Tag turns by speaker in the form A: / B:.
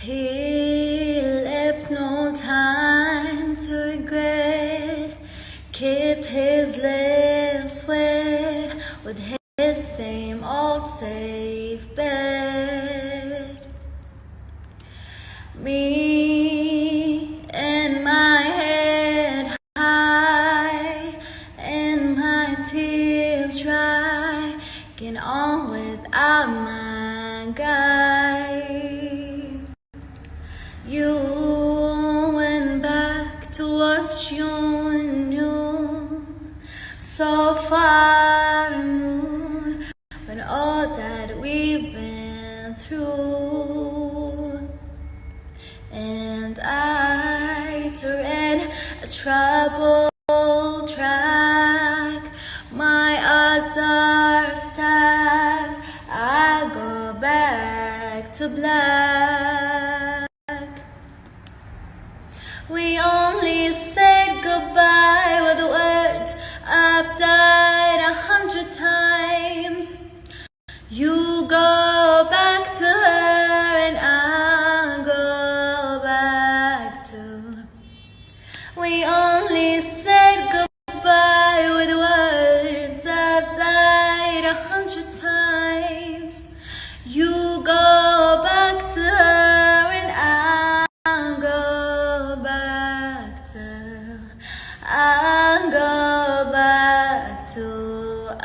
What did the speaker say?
A: He left no time to regret, kept his lips wet with his same old safe bet. Me and my head high and my tears dry, getting on without my guy. You went back to what you knew, so far removed from all that we've been through. And I tread a troubled track, my odds are stacked. I go back to black. We only said goodbye with words I've died 100 times. You go back to her and I'll go back to. We only said goodbye with words I've died 100 times. You go back to her and I'll go back to. I'll go back to.